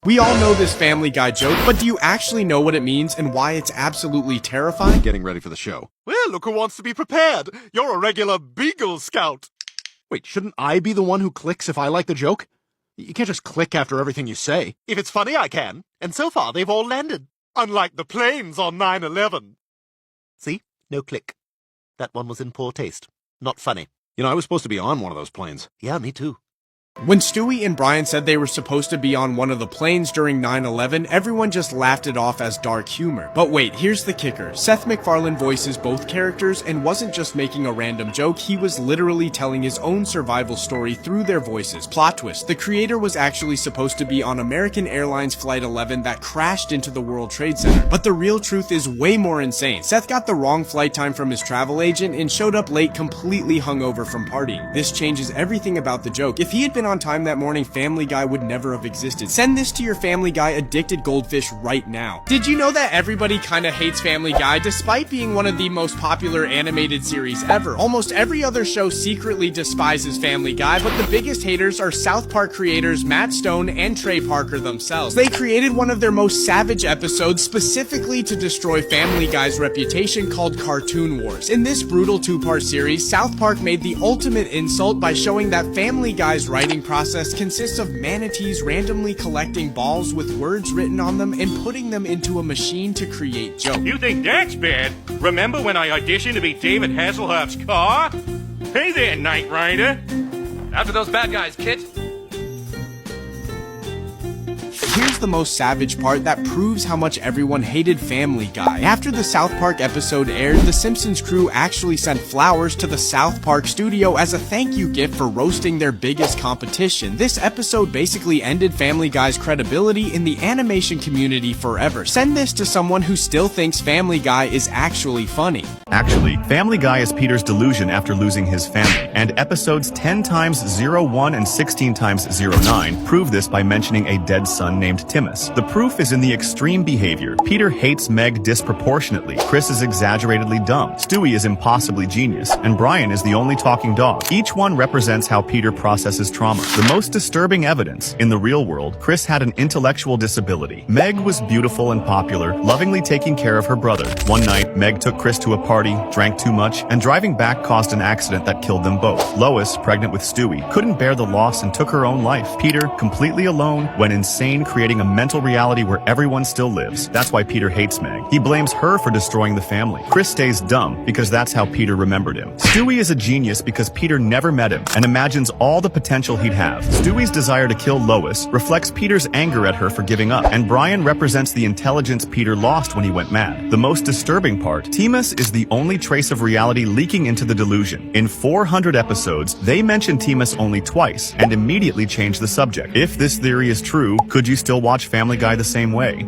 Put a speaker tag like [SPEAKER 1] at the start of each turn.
[SPEAKER 1] We all know this Family Guy joke, but do you actually know what it means and why it's absolutely terrifying?
[SPEAKER 2] Getting ready for the show.
[SPEAKER 3] Well, look who wants to be prepared. You're a regular Beagle Scout.
[SPEAKER 2] Wait, shouldn't I be the one who clicks if I like the joke? You can't just click after everything you say.
[SPEAKER 3] If it's funny, I can. And so far, they've all landed. Unlike the planes on 9/11. See? No click. That one was in poor taste. Not funny.
[SPEAKER 2] You know, I was supposed to be on one of those planes.
[SPEAKER 3] Yeah, me too.
[SPEAKER 1] When Stewie and Brian said they were supposed to be on one of the planes during 9/11, everyone just laughed it off as dark humor. But wait, here's the kicker. Seth MacFarlane voices both characters and wasn't just making a random joke, he was literally telling his own survival story through their voices. Plot twist, the creator was actually supposed to be on American Airlines Flight 11 that crashed into the World Trade Center. But the real truth is way more insane. Seth got the wrong flight time from his travel agent and showed up late completely hungover from partying. This changes everything about the joke. If he had been on time that morning, Family Guy would never have existed. Send this to your Family Guy addicted goldfish right now. Did you know that everybody kinda hates Family Guy despite being one of the most popular animated series ever? Almost every other show secretly despises Family Guy, but the biggest haters are South Park creators Matt Stone and Trey Parker themselves. They created one of their most savage episodes specifically to destroy Family Guy's reputation called Cartoon Wars. In this brutal two-part series, South Park made the ultimate insult by showing that Family Guy's writing process consists of manatees randomly collecting balls with words written on them and putting them into a machine to create jokes.
[SPEAKER 4] You think that's bad? Remember when I auditioned to be David Hasselhoff's car? Hey there, Knight Rider.
[SPEAKER 5] After those bad guys, kid.
[SPEAKER 1] Here's the most savage part that proves how much everyone hated Family Guy. After the South Park episode aired, the Simpsons crew actually sent flowers to the South Park studio as a thank you gift for roasting their biggest competition. This episode basically ended Family Guy's credibility in the animation community forever. Send this to someone who still thinks Family Guy is actually funny.
[SPEAKER 6] Actually, Family Guy is Peter's delusion after losing his family, and episodes 10 times 01 and 16 times 09 prove this by mentioning a dead son named Timus. The proof is in the extreme behavior. Peter hates Meg disproportionately, Chris is exaggeratedly dumb, Stewie is impossibly genius, and Brian is the only talking dog. Each one represents how Peter processes trauma. The most disturbing evidence, in the real world, Chris had an intellectual disability. Meg was beautiful and popular, lovingly taking care of her brother. One night, Meg took Chris to a party, drank too much, and driving back caused an accident that killed them both. Lois, pregnant with Stewie, couldn't bear the loss and took her own life. Peter, completely alone, went insane, creating a mental reality where everyone still lives. That's why Peter hates Meg. He blames her for destroying the family. Chris stays dumb because that's how Peter remembered him. Stewie is a genius because Peter never met him and imagines all the potential he'd have. Stewie's desire to kill Lois reflects Peter's anger at her for giving up, and Brian represents the intelligence Peter lost when he went mad. The most disturbing part, Timus is the only trace of reality leaking into the delusion. In 400 episodes, they mention Timus only twice and immediately change the subject. If this theory is true, could you still watch Family Guy the same way?